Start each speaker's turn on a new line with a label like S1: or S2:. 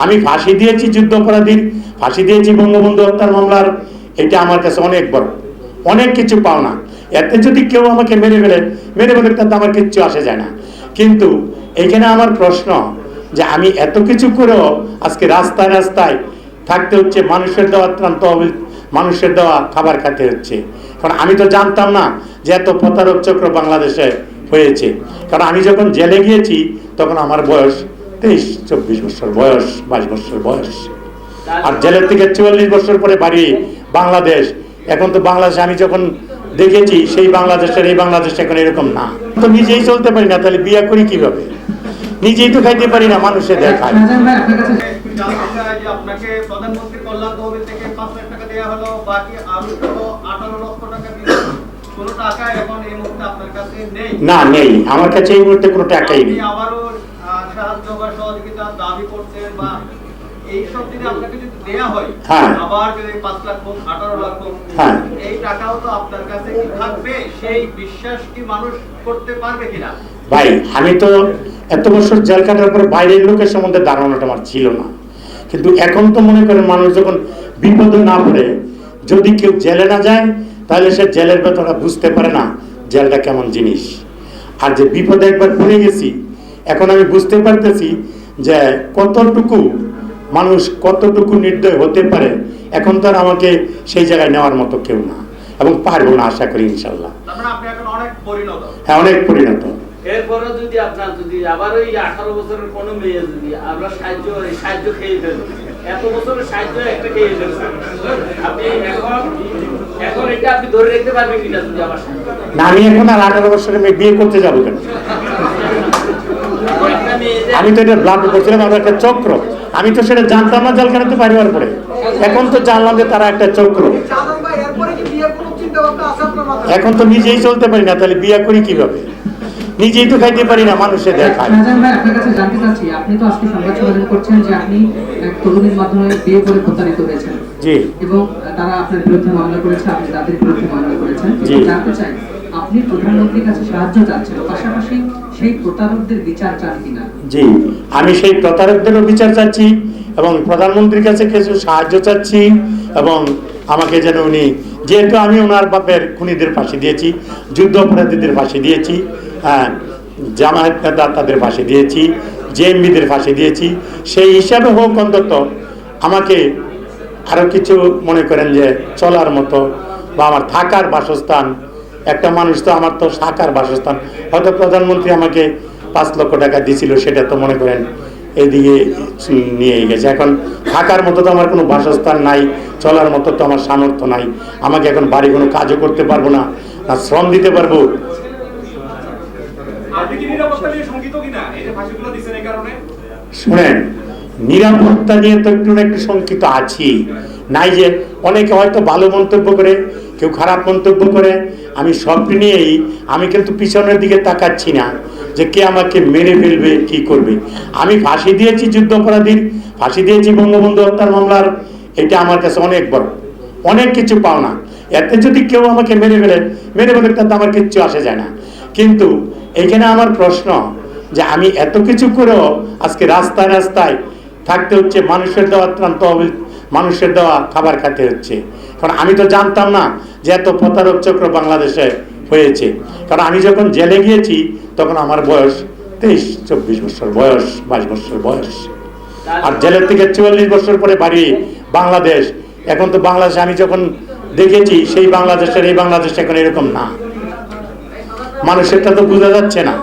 S1: আমি ফাঁসি দিয়েছি যুদ্ধাপরাধীর, ফাঁসি দিয়েছি বঙ্গবন্ধু হত্যার মামলার। এটা আমার কাছে অনেক বড়, অনেক কিছু পাওনা। এতে যদি কেউ আমাকে মেরে ফেলে তাতে আমার কিচ্ছু আসে যায় না। কিন্তু এখানে আমার প্রশ্ন যে আমি এত কিছু করেও আজকে রাস্তায় রাস্তায় থাকতে হচ্ছে, মানুষের দেওয়া ত্রাণ তহবিল, মানুষের দেওয়া খাবার খেতে হচ্ছে। কারণ আমি তো জানতাম না যে এত প্রতারক চক্র বাংলাদেশে হয়েছে। কারণ আমি যখন জেলে গিয়েছি তখন আমার বয়স 23-24 বছর বয়স, 22 বছর বয়স। আর জেলের থেকে 44 বছর পরে বাড়ি বাংলাদেশ। এখন তো বাংলাদেশে আমি যখন দেখেছি সেই বাংলাদেশের এই বাংলাদেশ এখন এরকম না। তো নিজেই চলতে পারি না, তাহলে বিয়ে করি কিভাবে? নিজেই তো খাইতে পারি না, মানুষে দেখায়।
S2: আপনাকে প্রধানমন্ত্রী কল্যাণ তহবিল থেকে 5 লাখ টাকা দেওয়া হলো, বাকি আরো 18 লক্ষ টাকা দিলেন। কোনো টাকা এখন এই মুহূর্তে আপনার কাছে নেই?
S1: না, নেই, আমার কাছে এই মুহূর্তে কোনো টাকাই নেই।
S2: আবারও সাহায্য বা সহযোগিতা দাবি করছেন বা এই সব যদি আপনাকে যদি দেয়া হয়, আবার যদি 5 লাখ 18 লক্ষ, এই টাকাও তো আপনার কাছে কি থাকবে? সেই বিশ্বাস কি মানুষ করতে পারবে কিনা?
S1: ভাই, আমি তো এত বছর জেল কাটার পর বাইরের লোকের সম্বন্ধে ধারণাটা আমার ছিল না। কিন্তু এখন তো মনে করেন মানুষ যখন বিপদে না পড়ে, যদি কেউ জেলে না যায় তাহলে সে জেলের ব্যাপারটা বুঝতে পারে না জেলটা কেমন জিনিস। আর যে বিপদে একবার পড়ে গেছি, এখন আমি বুঝতে পারতেছি যে কতটুকু মানুষ কতটুকু নির্দয় হতে পারে। এখন তো আর আমাকে সেই জায়গায় নেওয়ার মতো কেউ না, এবং পারবো না আশা করি ইনশাল্লাহ। হ্যাঁ, অনেক পরিণত।
S3: এরপরে যদি আপনার যদি আবার ওই 18 বছরের কোনো মেয়ে যদি আমরা সাহায্য খেয়ে ফেলি, এত বছরের সাহায্য একটা খেয়ে ফেলছে, আপনি এখন এটা আপনি ধরে রাখতে পারবেন কিনা? যদি আমার
S1: না, আমি এখন আর 18 বছরের মেয়ে বিয়ে করতে যাবো কেন? আমি তো এটা ব্লাড করছিলাম, আমার একটা চক্র। আমি তো সেটা জানতাম না জেলখানাতে পারিবার পরে, এখন তো জানলাম যে তারা একটা চক্র। এখন তো নিজেই চলতে পারি না, তাহলে বিয়ে করি কিভাবে? নিজেই তো খাইতে পারি না, মানুষে দেখায়।
S4: আপনার কাছে জানতে চাচ্ছি, আপনি তো আজকে সংবাদ সম্মেলন করছেন যে আপনি এক তরুণীর মাধ্যমে বিয়ে করে প্রতারিত হয়েছেন,
S1: জি,
S4: এবং তারা আপনার বিরুদ্ধে মামলা করেছে, আপনি তাদের বিরুদ্ধে মামলা করেছেন। জানতে চাই, আপনি প্রধানমন্ত্রীর কাছে সাহায্য চাচ্ছেন, পাশাপাশি সেই প্রতারকদের বিচার চান কিনা?
S1: জি, আমি সেই প্রতারকদেরও বিচার চাচ্ছি এবং প্রধানমন্ত্রীর কাছে কিছু সাহায্য চাচ্ছি। এবং আমাকে যেন উনি, যেহেতু আমি ওনার বাপের খুনিদের ফাঁসি দিয়েছি, যুদ্ধ অপরাধীদের ফাঁসি দিয়েছি, জামায়াত নেতা তাদের ফাঁসি দিয়েছি, জেএমবিদের ফাঁসি দিয়েছি, সেই হিসাবে হোক অন্তত আমাকে আরও কিছু মনে করেন যে চলার মতো বা আমার থাকার বাসস্থান। একটা মানুষ তো, আমার তো থাকার বাসস্থান, হয়তো প্রধানমন্ত্রী আমাকে 5 লক্ষ টাকা দিয়েছিল, সেটা তো মনে করেন এদিকে নিয়ে গেছে। এখন থাকার মতো তো আমার কোনো বাসস্থান নাই, চলার মতো তো আমার সামর্থ্য নাই। আমাকে এখন বাড়ি কোনো কাজও করতে পারবো না, না শ্রম দিতে পারবো। শুনেন, নিরাপত্তা নিয়ে তো একটু শঙ্কিত আছি, নাই যে অনেকে হয়তো ভালো মন্তব্য করে, কেউ খারাপ মন্তব্য করে। আমি সব নিয়েই, আমি কিন্তু পিছনের দিকে তাকাচ্ছি না যে কে আমাকে মেরে ফেলবে, কি করবে। আমি ফাঁসি দিয়েছি যুদ্ধাপরাধীর, ফাঁসি দিয়েছি বঙ্গবন্ধু হত্যার মামলার। এটা আমার কাছে অনেক বড়, অনেক কিছু পাওনা। এতে যদি কেউ আমাকে মেরে ফেলে তাতে আমার কিচ্ছু আসে যায় না। কিন্তু এখানে আমার প্রশ্ন যে আমি এত কিছু করেও আজকে রাস্তায় রাস্তায় থাকতে হচ্ছে, মানুষের দেওয়া ত্রাণ তহবিল, মানুষের দেওয়া খাবার খেতে হচ্ছে। কারণ আমি তো জানতাম না যে এত প্রতারক চক্র বাংলাদেশে হয়েছে। কারণ আমি যখন জেলে গিয়েছি তখন আমার বয়স 23-24 বছর বয়স, 22 বছর বয়স। আর জেলের থেকে 44 বছর পরে বাড়ি বাংলাদেশ। এখন তো বাংলাদেশে আমি যখন দেখেছি সেই বাংলাদেশের এই বাংলাদেশ এখন এরকম না, মানুষেরটা তো বোঝা যাচ্ছে না।